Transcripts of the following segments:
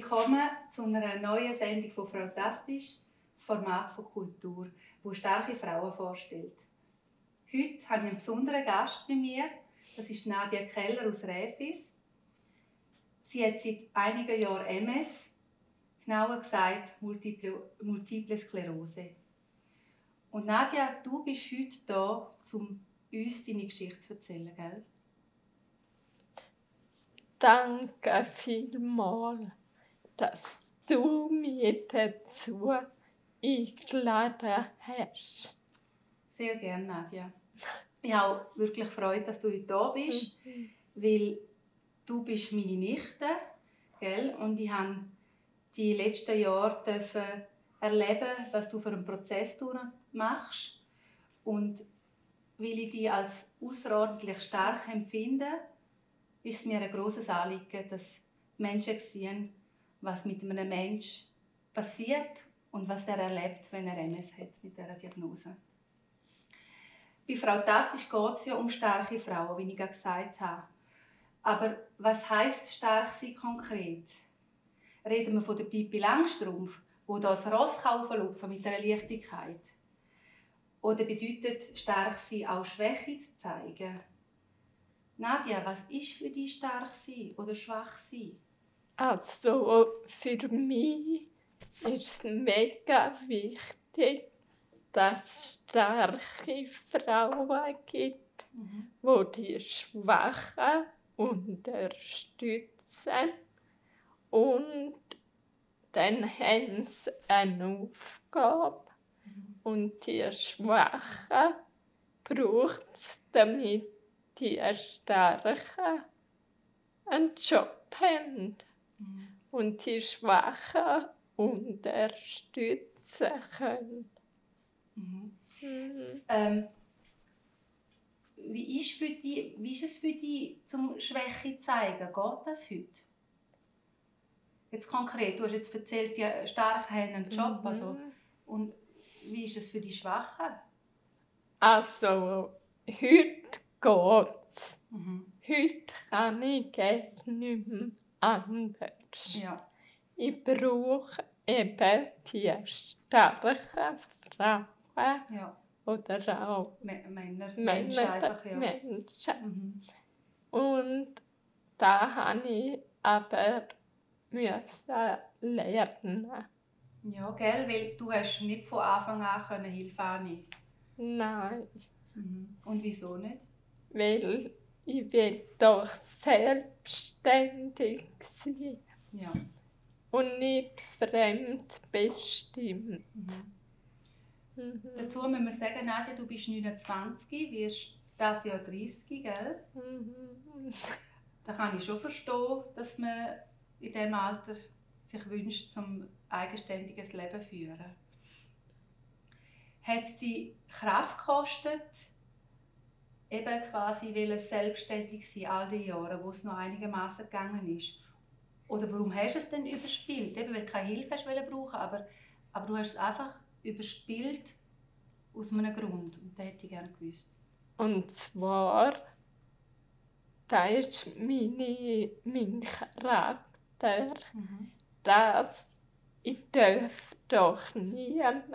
Willkommen zu einer neuen Sendung von Frautastisch, das Format von Kultur, wo starke Frauen vorstellt. Heute habe ich einen besonderen Gast bei mir. Das ist Nadia Keller aus Räfis. Sie hat seit einigen Jahren MS, genauer gesagt Multiple Sklerose. Und Nadia, du bist heute da, um uns deine Geschichte zu erzählen, gell? Danke vielmals, dass du mich dazu eingeladen hast. Sehr gerne, Nadia. Ich habe auch wirklich Freude, dass du heute da bist, weil du bist meine Nichte, gell? Und ich durfte die letzten Jahre erleben, was du für einen Prozess durchmachst. Und weil ich dich als außerordentlich stark empfinde, ist es mir ein grosses Anliegen, dass Menschen sehen, was mit einem Menschen passiert und was er erlebt, wenn er MS hat mit dieser Diagnose. Bei Frautastisch geht es ja um starke Frauen, wie ich gerade gesagt habe. Aber was heisst stark sein konkret? Reden wir von der Pippi Langstrumpf, die das Ross hochlupfen mit einer Leichtigkeit? Oder bedeutet stark sein auch Schwäche zu zeigen? Nadia, was ist für dich stark sein oder schwach sein? Also für mich ist es mega wichtig, dass es starke Frauen gibt, die die Schwachen unterstützen. Und dann haben sie eine Aufgabe. Und die Schwachen braucht es, damit die Starken einen Job haben. Und die Schwachen unterstützen können. Wie ist es für dich, zum Schwäche zu zeigen? Geht das heute? Jetzt konkret, du hast jetzt erzählt, die Starken haben einen Job. Also, und wie ist es für die Schwachen? Also, heute geht's. Heute kann ich Geld nicht mehr anders. Ja. Ich brauche eben die starken Frauen. Ja. Oder auch Männer, Menschen einfach, ja. Menschen. Und da habe ich aber lernen. Ja, gell, weil du hast nicht von Anfang an Hilfe annehmen. Nein. Und wieso nicht? Weil ich will doch selbstständig sein. Ja. Und nicht fremdbestimmt. Dazu müssen wir sagen, Nadia, du bist 29, wirst dieses Jahr 30, gell? Da kann ich schon verstehen, dass man in diesem Alter sich wünscht, zum eigenständiges Leben zu führen. Hat es die Kraft gekostet, eben quasi selbstständig sein, all die Jahre, wo es noch einigermaßen gegangen ist? Oder warum hast du es denn überspielt? Eben, weil du keine Hilfe hast brauchen, aber du hast es einfach überspielt aus einem Grund. Und das hätte ich gerne gewusst. Und zwar, das ist mein Charakter, dass ich darf doch niemand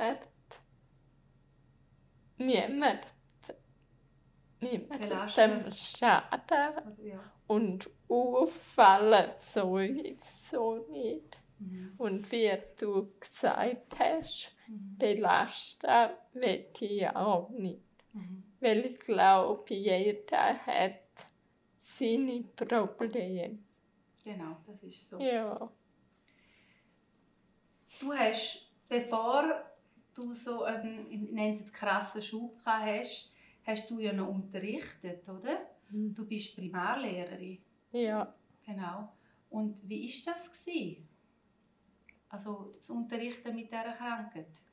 dem schaden und auffallen sowieso nicht. Und wie du gesagt hast, belasten will ich auch nicht. Weil ich glaube, jeder hat seine Probleme. Genau, das ist so. Ja. Du hast, bevor du so einen, ich nenne es jetzt krassen Schub hast du ja noch unterrichtet, oder? Du bist Primarlehrerin. Ja. Genau. Und wie war das? Also das Unterrichten mit dieser Krankheit?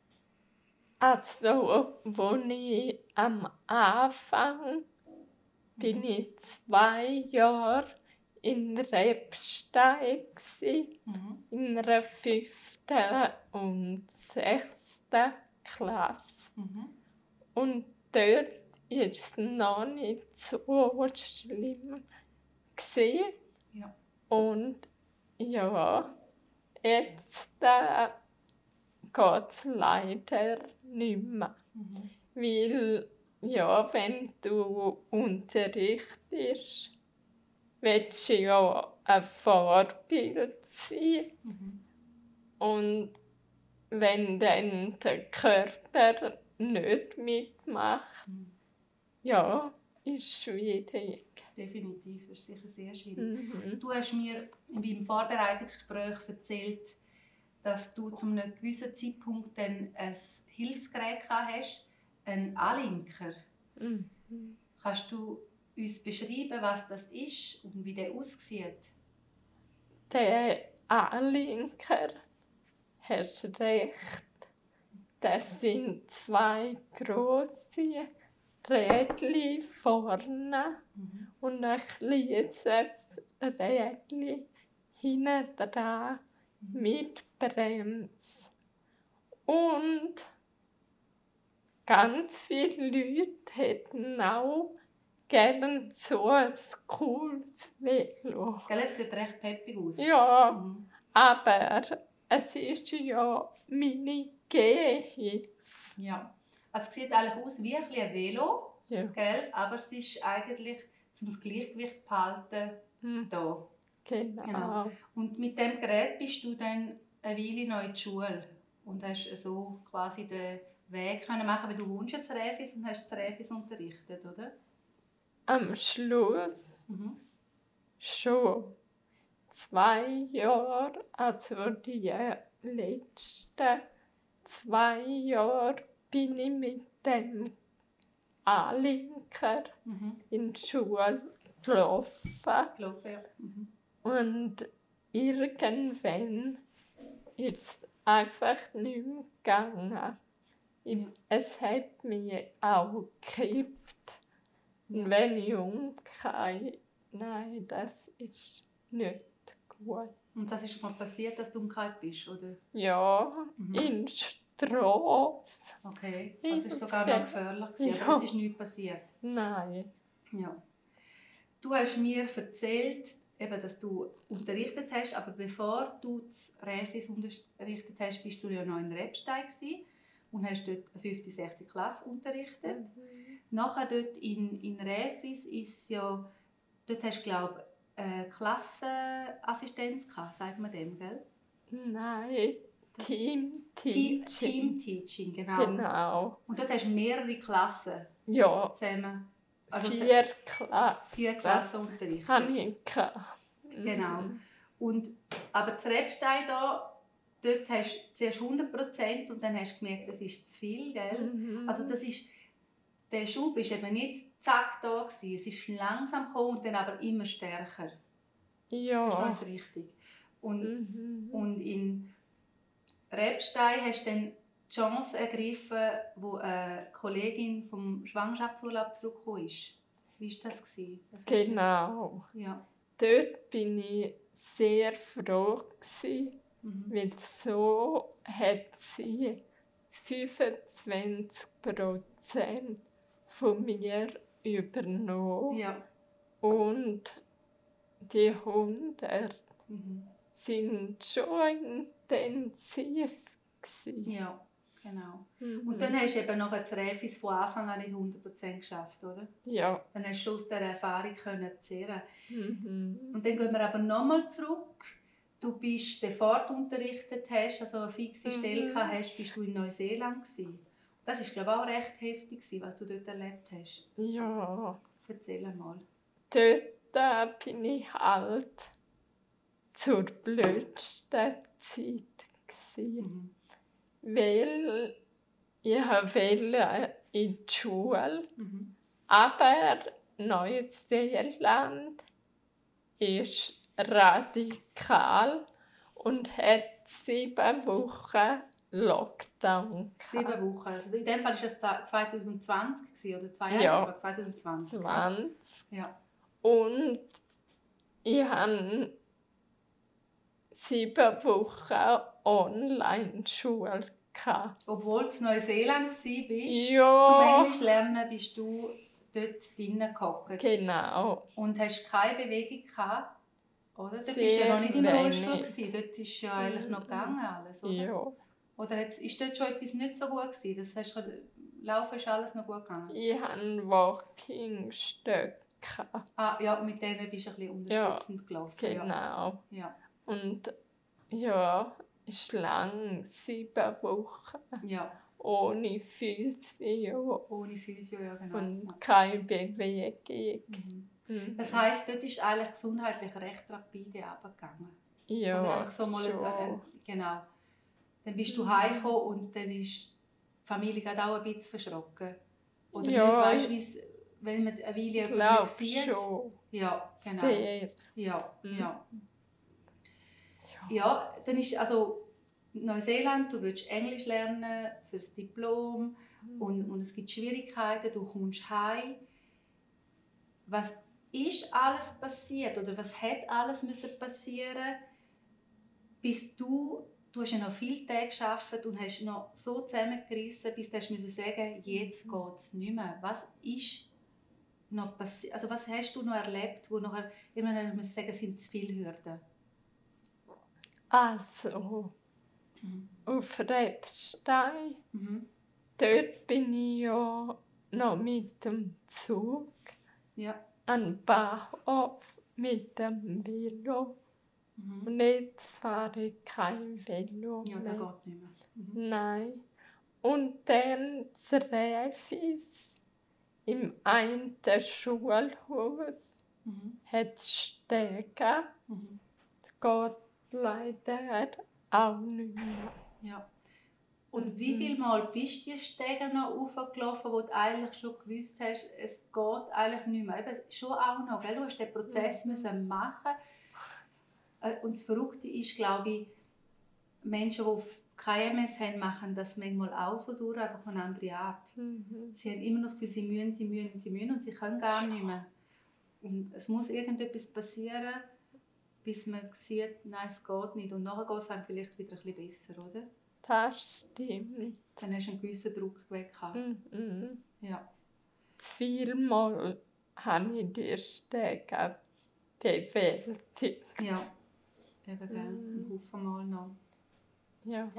Also, als ich am Anfang bin ich 2 Jahre in Rebstein in der 5. und 6. Klasse. Und dort war es noch nicht so schlimm. Ja. Und ja, jetzt geht es leider nicht mehr. Weil, ja, wenn du unterrichtest, willst du ja ein Vorbild sein. Und wenn dann der Körper nicht mitmacht, ja, ist schwierig. Definitiv, das ist sicher sehr schwierig. Du hast mir beim Vorbereitungsgespräch erzählt, dass du zu einem gewissen Zeitpunkt dann ein Hilfsgerät hast, einen Anlinker. Kannst du uns beschreiben, was das ist und wie der aussieht? Der Anlinker, hast recht. Das sind 2 grosse Rädchen vorne und ein kleines Rädchen hinten dran mit Bremse. Und ganz viele Leute hätten auch gerne so ein cooles Velo. Es sieht recht peppig aus. Ja, aber es ist ja meine Gehhilfe. Ja. Also es sieht eigentlich aus wie ein Velo, Ja. gell? Aber es ist eigentlich, um das Gleichgewicht zu behalten, da. Genau. Und mit dem Gerät bist du dann eine Weile noch in die Schule und hast so quasi den Weg machen, weil du wohnst jetzt in Räfis und hast in Räfis unterrichtet, oder? Am Schluss schon 2 Jahre, also die letzten 2 Jahre, bin ich mit dem Anlinker in die Schule gelaufen. Ja. Und irgendwann ist es einfach nicht mehr gegangen. Es hat mich auch gekippt. Ja. Wenn ich umgehe, nein, das ist nicht gut. Und das ist mal passiert, dass du umgekehrt bist, oder? Ja, in der Strasse. Okay, also es war sogar noch gefährlich, Ja. aber es ist nichts passiert. Nein. Ja. Du hast mir erzählt, eben, dass du unterrichtet hast, aber bevor du das Räfis unterrichtet hast, bist du ja noch in Rebstein gewesen und hast dort eine 5. 6. Klasse unterrichtet. Nachher dort in Räfis ist ja, dort hast du, glaube ich, eine Klassenassistenz gehabt, sagt man dem, gell? Nein, Team-Teaching. Team-Teaching, genau. Genau. Und dort hast du mehrere Klassen Ja, zusammen. Also 4 Klassen. 4 Klassen unterrichtet. Habe ich gehabt. Genau. Und, aber das Rebstein da, dort hast du zuerst 100% und dann hast du gemerkt, das ist zu viel, gell? Also das ist, der Schub war eben nicht zack da gewesen. Es ist langsam gekommen und dann aber immer stärker. Ja. Verstehst du das richtig? Und in Rebstein hast du dann die Chance ergriffen, wo eine Kollegin vom Schwangerschaftsurlaub zurückgekommen ist. Wie war das? Genau. Ja. Dort bin ich sehr froh gewesen, weil so hat sie 25% von mir übernommen. Ja. Und die 100 sind schon intensiv gewesen. Ja, genau. Und dann hast du eben noch das Räfis von Anfang an nicht 100% geschafft, oder? Ja. Dann hast du aus dieser Erfahrung zehren. Und dann gehen wir aber nochmal zurück. Du bist, bevor du unterrichtet hast, also eine fixe Stelle hast, bist du in Neuseeland gewesen. Das war, glaube ich, auch recht heftig, was du dort erlebt hast. Ja. Erzähl mal. Dort bin ich halt zur blödsten Zeit gewesen. Weil ich wollte in die Schule, aber Neuseeland ist radikal und hat 7 Wochen Lockdown. 7 Wochen. Also in dem Fall war das 2020 oder 2020. 20. Ja. Und ich hatte 7 Wochen Online-Schule. Obwohl du in Neuseeland warst, ja. Zum Englisch lernen bist du dort drinnen gehockt. Genau. Und hast keine Bewegung gehabt? Oder? Da bist du ja noch nicht im sehr Rollstuhl wenig. gewesen. Dort ist ja eigentlich noch gegangen alles, oder? Ja. Oder jetzt, ist dort schon etwas nicht so gut gewesen? Das heißt, Laufen ist alles noch gut gegangen? Ich hatte Walking-Stöcke. Ah, ja, mit denen bist du ein bisschen unterstützend gelaufen. Genau. Ja. Und ja, ist lang, 7 Wochen. Ja. Ohne Physio. Ohne Physio, ja genau. Und keine Bewegung. Das heisst, dort ist eigentlich gesundheitlich recht rapide runtergegangen. Ja, oder einfach so mal schon. genau. Dann bist du heimgekommen und dann ist die Familie gerade auch ein bisschen verschrocken. Oder ja, nicht, weißt du, wie es, wenn man eine Weile jemanden nicht sieht? Schon. Ja, genau. Sehr. Ja. Ja, dann ist also Neuseeland, du willst Englisch lernen fürs Diplom und es gibt Schwierigkeiten, du kommst heim. Was ist alles passiert oder was hätte alles müssen passieren, bis du hast ja noch viele Tage gearbeitet und hast noch so zusammengerissen, bis du musst sagen, jetzt geht es nicht mehr. Was ist noch passiert? Also was hast du noch erlebt, wo nachher irgendwann muss sagen, sind zu viele Hürden? Also, auf Rebstein, dort bin ich ja noch mit dem Zug an den Bahnhof mit dem Velo. Und jetzt fahre ich kein Velo mehr. Ja, das geht nicht mehr. Nein. Und dann treffe ich im einen Schulhaus hat es Stege. Das geht leider auch nicht mehr. Ja. Und wie viele Mal bist du die Stege noch hochgelaufen, wo du eigentlich schon gewusst hast, es geht eigentlich nicht mehr? Eben, schon auch noch, gell? Du hast den Prozess müssen machen. Und das Verrückte ist, glaube ich, Menschen, die keine MS haben, machen das manchmal auch so durch, einfach auf eine andere Art. Sie haben immer noch das Gefühl, sie müssen und sie können gar nicht mehr. Und es muss irgendetwas passieren, bis man sieht, nein, es geht nicht. Und nachher geht es einem vielleicht wieder ein bisschen besser, oder? Das stimmt. Dann hast du einen gewissen Druck weg. Ja. Vielmal habe ich die Stege bewältigt. Ja, eben gerne. Einen Haufen Mal noch. Ja.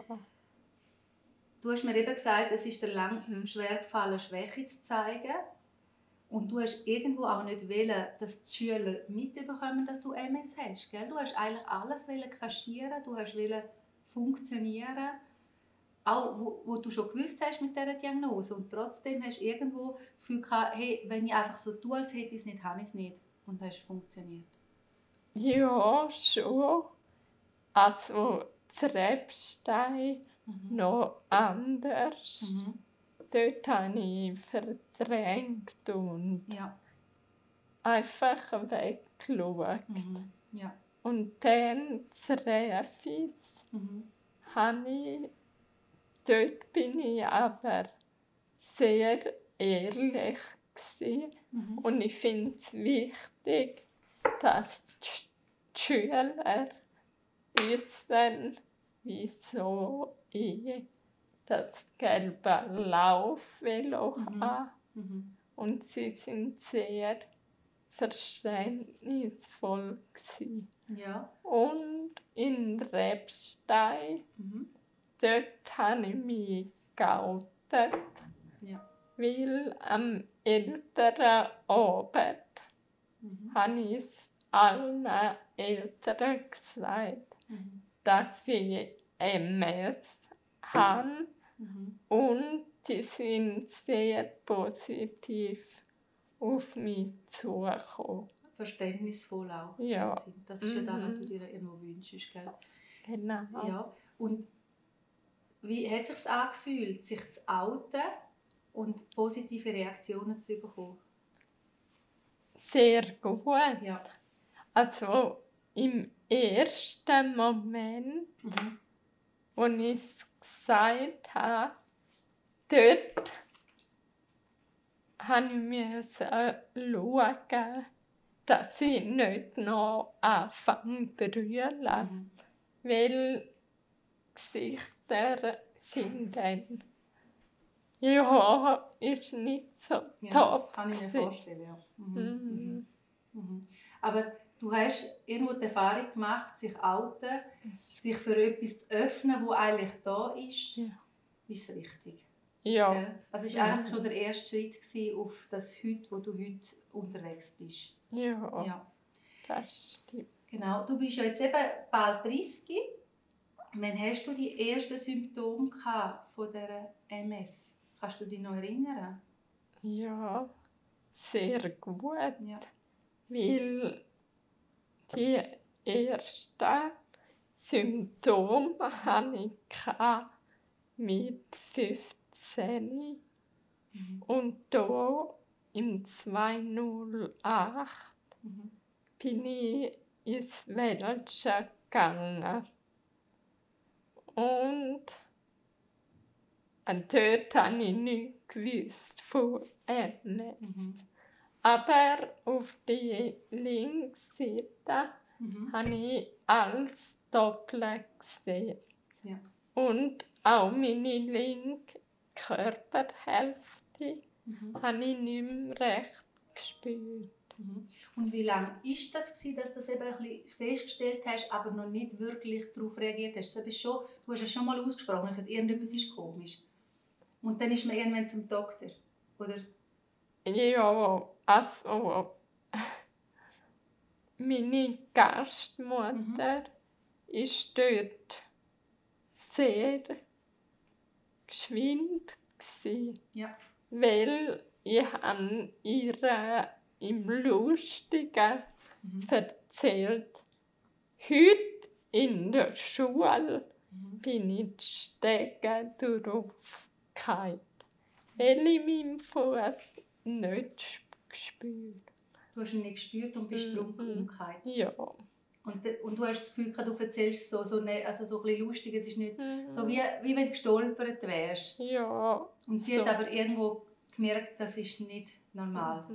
Du hast mir eben gesagt, es ist dir lang schwer gefallen, Schwäche zu zeigen. Und du hast irgendwo auch nicht wollen, dass die Schüler mitbekommen, dass du MS hast. Gell? Du hast eigentlich alles kaschieren, du hast funktionieren, auch wo du schon gewusst hast mit dieser Diagnose. Und trotzdem hast du irgendwo das Gefühl gehabt, hey, wenn ich einfach so tue, als hätte ich es nicht, habe ich es nicht. Und das funktioniert. Ja, schon. Also, das Rebstein noch anders. Dort habe ich verdrängt und einfach weggeschaut. Ja. Und dann das Refis habe ich, dort bin ich aber sehr ehrlich gewesen. Und ich finde es wichtig, dass die Schüler wissen, wieso ich das gelbe Laufvelo habe. Und sie sind sehr verständnisvoll gewesen. Ja. Und in Rebstein, dort habe ich mich geoutet, weil am älteren Abend habe ich es allen Eltern gesagt, dass ich MS habe. Und die sind sehr positiv auf mich zugekommen. Verständnisvoll auch. Ja. Das ist ja das, was du dir immer wünschst, gell? Genau. Ja. Und wie hat es sich angefühlt, sich zu outen und positive Reaktionen zu bekommen? Sehr gut. Ja. Also im ersten Moment, als ich es gesagt habe, dort musste ich schauen, dass ich nicht noch anfange zu brüllen. Weil die Gesichter sind dann, ja, ist nicht so top. Das kann ich mir vorstellen, ja. Aber du hast irgendwo die Erfahrung gemacht, sich outen, sich für etwas zu öffnen, das eigentlich da ist, Ja. ist es richtig. Ja. Gell? Also es war eigentlich schon der erste Schritt gewesen auf das Heute, wo du heute unterwegs bist. Ja, Ja. das stimmt. Genau. Du bist ja jetzt eben bald 30. Wann hast du die ersten Symptome gehabt von dieser MS? Kannst du dich noch erinnern? Ja, sehr gut. Ja. Weil die ersten Symptome hatte ich mit 15 Mhm. und da im 208 Mhm. bin ich ins Welche gegangen. Und dort habe ich nichts gewusst von MS. Mhm. Aber auf die linke Seite Mhm. habe ich alles doppelt gesehen. Ja. Und auch meine linke Körperhälfte habe ich nicht mehr recht gespürt. Mhm. Und wie lange war das, dass du das eben ein bisschen festgestellt hast, aber noch nicht wirklich darauf reagiert hast? Du hast es schon mal ausgesprochen, gesagt, irgendetwas ist komisch. Und dann ist man irgendwann zum Doktor, oder? Ja, also meine Gastmutter ist dort sehr geschwind gsi, Ja. weil ich habe ihr im Lustigen erzählt, heute in der Schule bin ich die Stege draufgefallen, weil ich meinen Fuß nicht gespürt. Du hast ihn nicht gespürt und bist darum umgekehrt. Ja. Und du hast das Gefühl, du erzählst so ein bisschen lustig, es ist nicht so wie wenn du gestolpert wärst. Ja. Und sie hat aber irgendwo gemerkt, das ist nicht normal.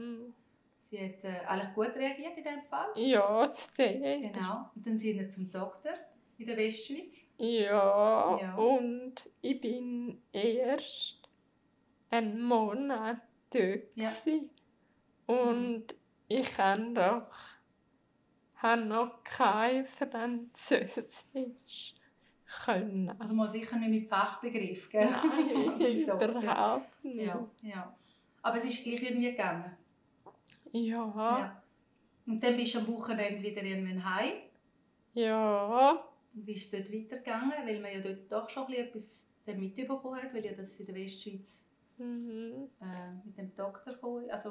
Sie hat eigentlich gut reagiert in diesem Fall. Ja, sehr. Genau. Und dann sind wir zum Doktor in der Westschweiz. Ja. Und ich bin erst einen Monat dort. Ja. Und ich habe noch kein Französisch können. Also mal sicher nicht mit Fachbegriff, gell? Nein, überhaupt nicht. Ja, ja. Aber es ist gleich irgendwie gegangen. Ja. Ja. Und dann bist du am Wochenende wieder irgendwann heim. Ja. Und wie ist es dort weitergegangen? Weil man ja dort doch schon etwas mitbekommen hat, weil ja das in der Westschweiz mit dem Doktor gekommen ist.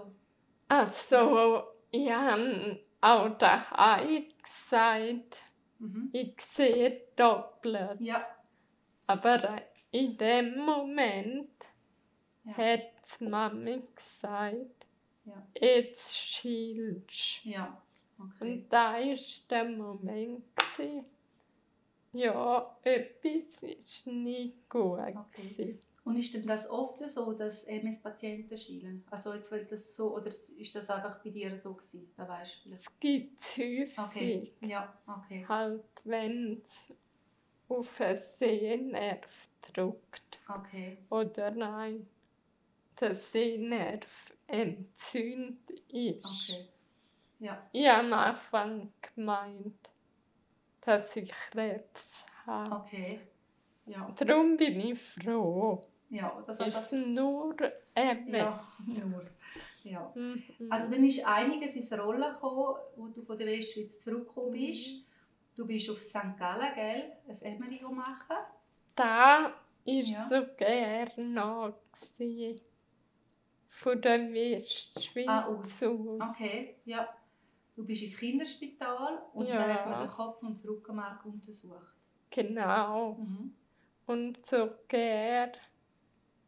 Also, ich habe auch daheim gesagt, ich sehe doppelt. Ja. Aber in dem Moment hat die Mami gesagt, jetzt schielst. Ja. Okay. Und da war der Moment. Ja, etwas ist nicht gut. Okay. Und ist denn das oft so, dass MS-Patienten schielen? Also jetzt, weil das so, oder ist das einfach bei dir so gewesen? Da weißt du. Es gibt es häufig. Okay. Ja, okay. Halt, wenn es auf einen Sehnerv drückt. Okay. Oder nein, der Sehnerv entzündet ist. Okay. Ja. Ich habe am Anfang gemeint, dass ich Krebs habe. Okay. Ja. Darum bin ich froh. Ja, das ist nur MS. Ja, nur. Ja. Mhm. Also dann ist einiges ins Rollen gekommen, wo du von der Westschweiz zurückgekommen bist. Du bist auf St. Gallen, gell? Ein MRI machen. Da war sogar noch von der Westschweiz aus. Okay, ja. Du bist ins Kinderspital und da hat man den Kopf und das Rückenmark untersucht. Genau. Und sogar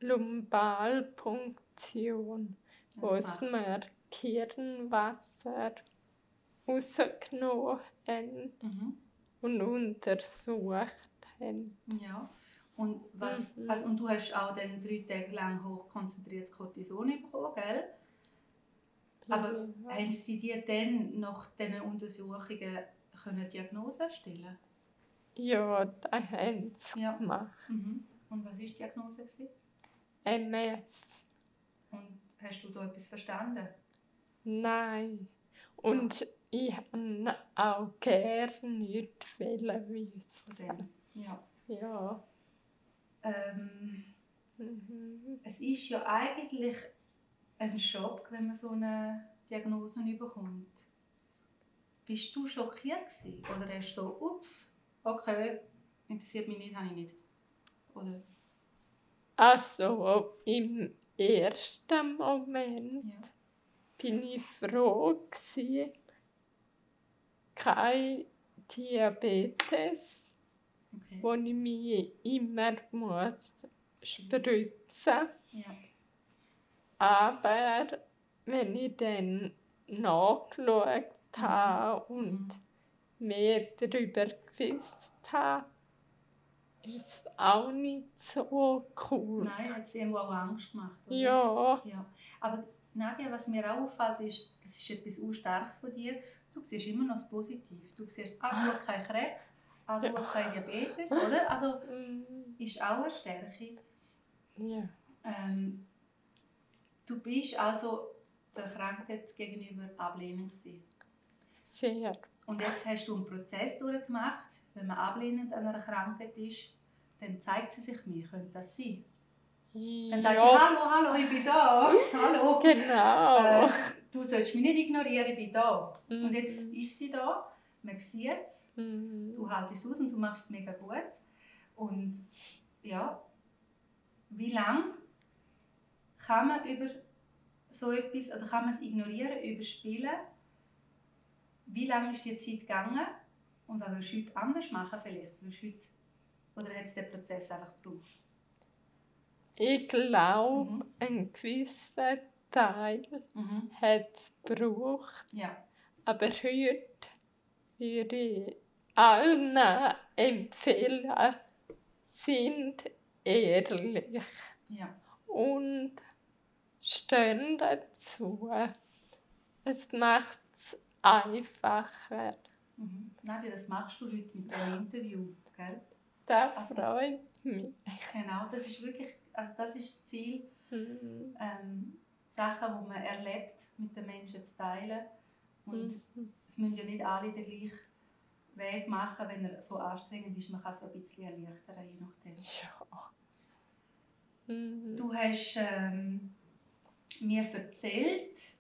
Lumbalpunktion, wo es mir Kirnwasser rausgenommen haben und untersucht haben. Ja. Und, und du hast auch dann 3 Tage lang hochkonzentriertes Cortison bekommen, gell? Aber haben sie dir dann nach diesen Untersuchungen eine Diagnose stellen? Ja, das haben sie gemacht. Und was war die Diagnose? MS. Und hast du da etwas verstanden? Nein. Und ich wollte auch gerne nichts Von wissen. dem. Ja. Ja. Es ist ja eigentlich ein Schock, wenn man so eine Diagnose bekommt. Bist du schockiert gewesen? Oder hast du so, ups, okay, interessiert mich nicht, habe ich nicht? Oder? Also im ersten Moment Ja. bin ich froh gewesen, kein Diabetes, Okay. wo ich mich immer muss spritzen. Ja. Aber wenn ich dann nachgeschaut habe und mehr darüber gewusst habe, ist es auch nicht so cool. Nein, hat es irgendwo auch Angst gemacht, oder? Ja. Ja. Aber Nadja, was mir auch auffällt, ist, das ist etwas Starkes von dir, du siehst immer noch das Positive. Du siehst, schau, kein Krebs, schau, kein Diabetes, oder? Also, ist auch eine Stärke. Ja. Du bist also der Krankheit gegenüber ablehnend gewesen. Sehr. Und jetzt hast du einen Prozess durchgemacht. Wenn man ablehnend an einer Krankheit ist, dann zeigt sie sich mir. Könnte das sein? Dann sagt sie, hallo, ich bin da. Hallo. Genau. Du sollst mich nicht ignorieren, ich bin da. Und jetzt ist sie da. Man sieht es. Du haltest es aus und du machst es mega gut. Und ja, wie lange kann man über so etwas, oder kann man es ignorieren, überspielen? Wie lange ist die Zeit gegangen? Und was willst du heute anders machen vielleicht? Oder hat es den Prozess einfach gebraucht? Ich glaube, einen gewissen Teil hat es gebraucht. Ja. Aber heute würde ich allen empfehlen, sind ehrlich. Ja. Und stehen dazu. Es macht es einfacher. Nadja, das machst du heute mit dem Interview, gell? Das freut mich. Genau, das ist wirklich, also das ist das Ziel, Sachen, die man erlebt, mit den Menschen zu teilen. Und es müssen ja nicht alle den gleichen Weg machen, wenn er so anstrengend ist. Man kann es ja ein bisschen erleichtern, je nachdem. Ja. Du hast mir erzählt,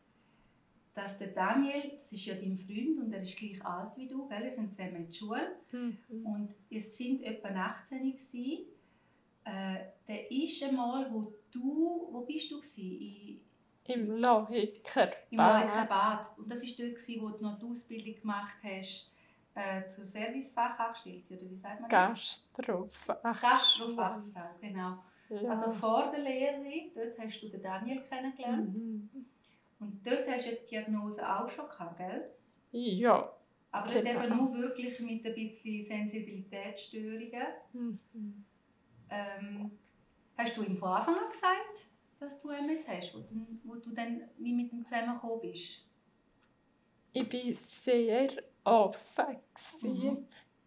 dass der Daniel, das ist ja dein Freund und er ist gleich alt wie du, gell? Ihr sind zusammen in der Schule und es sind etwa 18 gewesen. Der ist einmal, wo bist du gewesen? Im Lohikerbad. Im Lohikerbad. Und das war dort, wo du noch die Ausbildung gemacht hast zur Servicefachangestellte, oder wie sagt man das? Gastrofachfrau, genau. Ja. Also vor der Lehre, dort hast du den Daniel kennengelernt. Und dort hast du die Diagnose auch schon gehabt, gell? Ja. Aber dort eben nur wirklich mit ein bisschen Sensibilitätsstörungen. Hast du ihm von Anfang an gesagt, dass du MS hast, wo du dann wie mit ihm zusammengekommen bist? Ich war sehr offen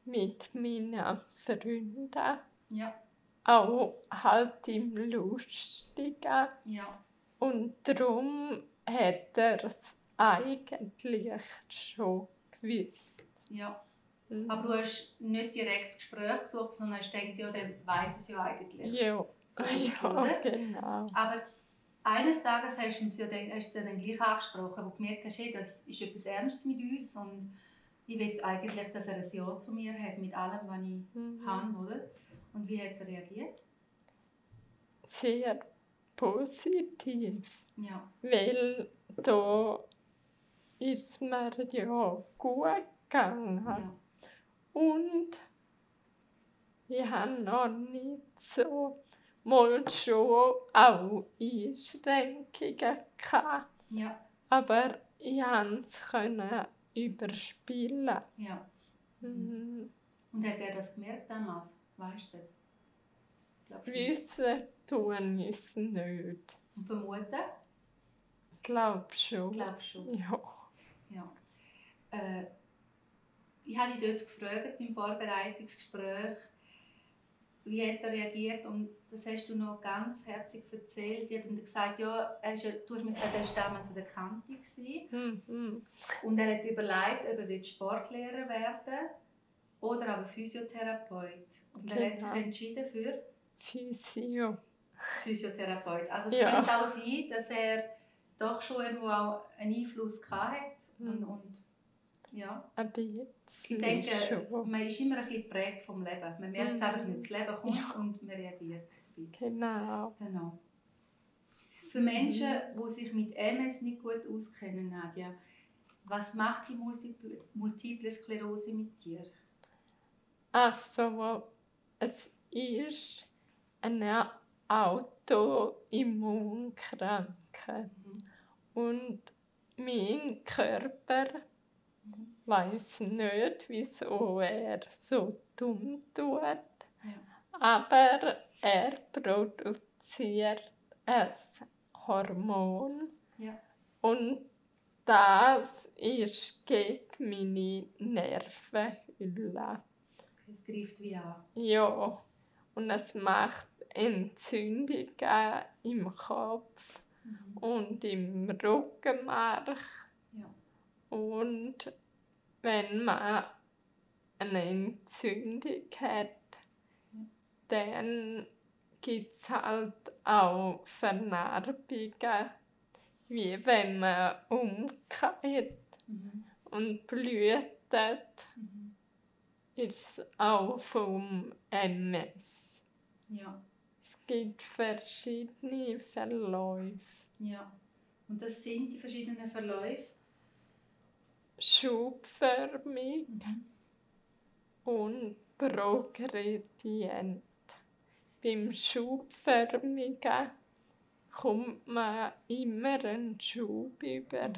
mit meinen Freunden. Ja. Auch halt im Lustigen. Ja. Und darum hat er es eigentlich schon gewusst. Ja. Aber du hast nicht direkt das Gespräch gesucht, sondern hast gedacht, ja, der weiss es ja eigentlich. Ja, so ja genau. Aber eines Tages hast du es ja dann gleich angesprochen, wo du gemerkt hast, hey, das ist etwas Ernstes mit uns und ich will eigentlich, dass er ein Ja zu mir hat, mit allem, was ich habe, oder? Und wie hat er reagiert? Sehr positiv. Ja. Weil da ist mir ja gut gegangen. Ja. Und ich habe noch nicht so mal schon auch Einschränkungen gehabt. Ja. Aber ich konnte es überspielen. Ja. Und hat er das gemerkt damals? Weißt du? Wissen tun ist nicht. Und vermuten? Glaub schon. Glaub schon. Ja. Ja. Ich habe dich dort gefragt beim Vorbereitungsgespräch, wie hat er reagiert? Und das hast du noch ganz herzig erzählt. Die hat dann gesagt, ja, du hast mir gesagt, er war damals an der Kante gewesen. Und er hat überlegt, ob er Sportlehrer werden will oder aber Physiotherapeut. Und er hat sich entschieden für Physiotherapeut. Also es könnte auch sein, dass er doch schon irgendwo auch einen Einfluss hatte. Und ja. Aber jetzt ich denke, man ist immer ein bisschen geprägt vom Leben. Man merkt es einfach nicht. Das Leben kommt und man reagiert ein bisschen. Genau. Für Menschen, die sich mit MS nicht gut auskennen, Nadja, was macht die Multiple Sklerose mit dir? Also, es ist eine Autoimmunkrankheit. Und mein Körper weiß nicht, wieso er so dumm tut. Ja. Aber er produziert ein Hormon. Ja. Und das ist gegen meine Nervenhülle. Es greift wie an. Ja. Und es macht Entzündungen im Kopf und im Rückenmark. Ja. Und wenn man eine Entzündung hat, dann gibt es halt auch Vernarbungen, wie wenn man umkehrt und blutet, ist es auch vom MS. Ja. Es gibt verschiedene Verläufe. Ja. Und das sind die verschiedenen Verläufe? Schubförmig und progredient. Beim Schubförmigen kommt man immer einen Schub über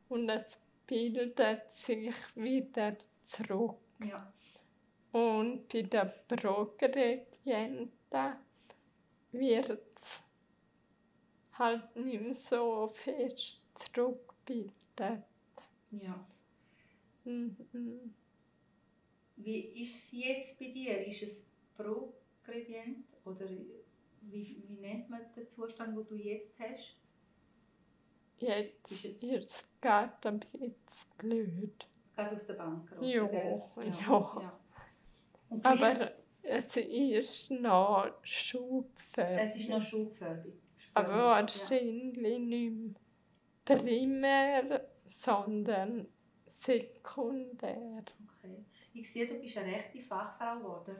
und es bildet sich wieder zurück. Ja. Und bei den Progredienten wird es halt nicht mehr so fest zurückgebildet. Ja. Wie ist es jetzt bei dir? Ist es Progredient oder wie nennt man den Zustand, den du jetzt hast? Jetzt ist es gerade ein bisschen blöd. Gerade aus der Bank raus? Ja. Aber es ist noch schubförmig. Es ist noch schubförmig. Aber wahrscheinlich nicht mehr primär, sondern sekundär. Okay. Ich sehe, du bist eine rechte Fachfrau geworden.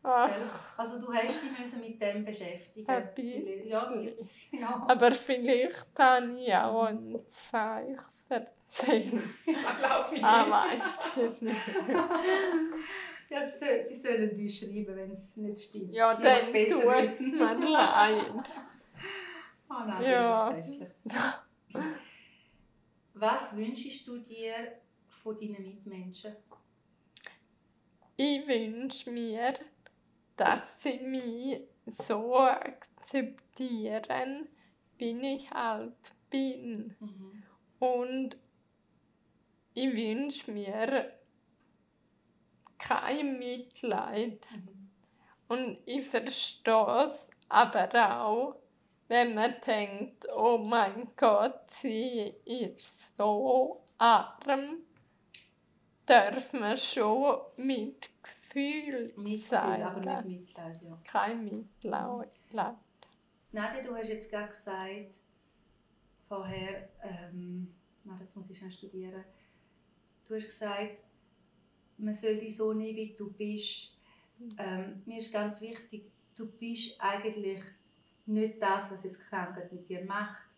Also du hast dich mit dem beschäftigen. Ein bisschen. Ja. Aber vielleicht habe ich auch ein Zeichen erzählt. Ja, glaube ich. Weiß es nicht. Ja, sie sollen dir schreiben, wenn es nicht stimmt. Ja, die, dann tut es mir leid. Oh nein, das ist festlich. Was wünschst du dir von deinen Mitmenschen? Ich wünsche mir, dass sie mich so akzeptieren, wie ich halt bin. Und ich wünsche mir kein Mitleid. Und ich verstehe es aber auch, wenn man denkt, oh mein Gott, sie ist so arm, darf man schon mit Gefühl zeigen. Aber nicht Mitleid, ja. Kein Mitleid. Nadja, du hast jetzt gerade gesagt, vorher, das muss ich schnell studieren, du hast gesagt, man soll dich so nehmen, wie du bist. Mir ist ganz wichtig, du bist eigentlich nicht das, was jetzt die Krankheit mit dir macht.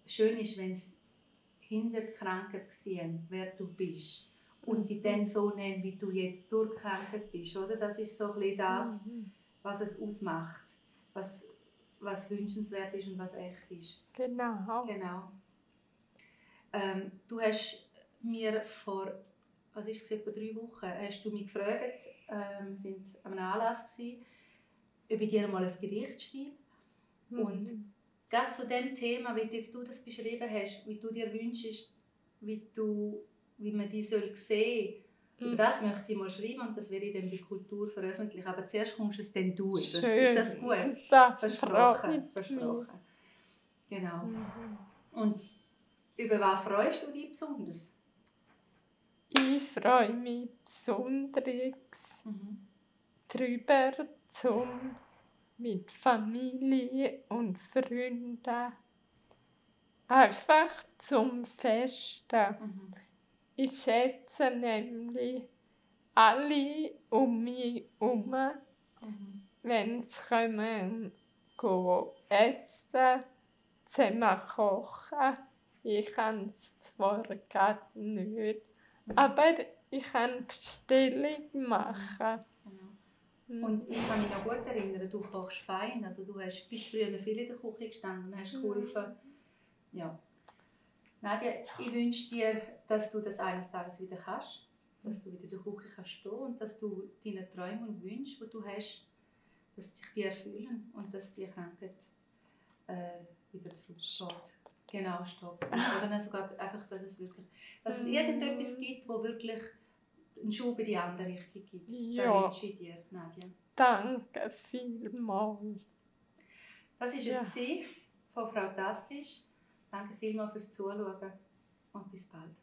Schön ist, wenn es hinter der Krankheit sehen, wer du bist. Und dich dann so nehmen, wie du jetzt durch die Krankheit bist. Oder? Das ist so ein bisschen das, was es ausmacht. Was wünschenswert ist und was echt ist. Genau. Du hast mir vor, was ist es, etwa 3 Wochen, hast du mich gefragt, wir waren an einem Anlass, ob ich dir mal ein Gedicht schreibe. Und gerade zu dem Thema, wie jetzt du das beschrieben hast, wie du dir wünschst, wie man dich sehen soll Über das möchte ich mal schreiben und das werde ich dann bei Kultur veröffentlichen. Aber zuerst kommst du es dann du. Schön. Ist das gut? Das Versprochen. freut Versprochen. Genau. mich. Und über was freust du dich besonders? Ich freue mich besonders darüber, mit Familie und Freunden einfach zum Festen. Ich schätze nämlich alle um mich herum, wenn sie kommen, gehen essen, zusammen kochen. Ich kann es zwar gerade nicht, aber ich kann Bestellung machen. Und ich kann mich noch gut erinnern, du kochst fein. Also du bist früher viel in der Küche gestanden und hast geholfen. Ja. Nadja, ich wünsche dir, dass du das eines Tages wieder kannst. Dass du wieder in der Küche kannst stehen und dass du deine Träume und Wünsche, die du hast, dass sich die erfüllen und dass die Krankheit wieder zurückgeht. Genau, stopp. Oder dann sogar einfach, dass es irgendetwas gibt, wo wirklich einen Schub in die andere Richtung gibt. Ja. Das wünsche ich dir, Nadja. Danke vielmals. Das war es von Frau Tastisch. Danke vielmals fürs Zuschauen und bis bald.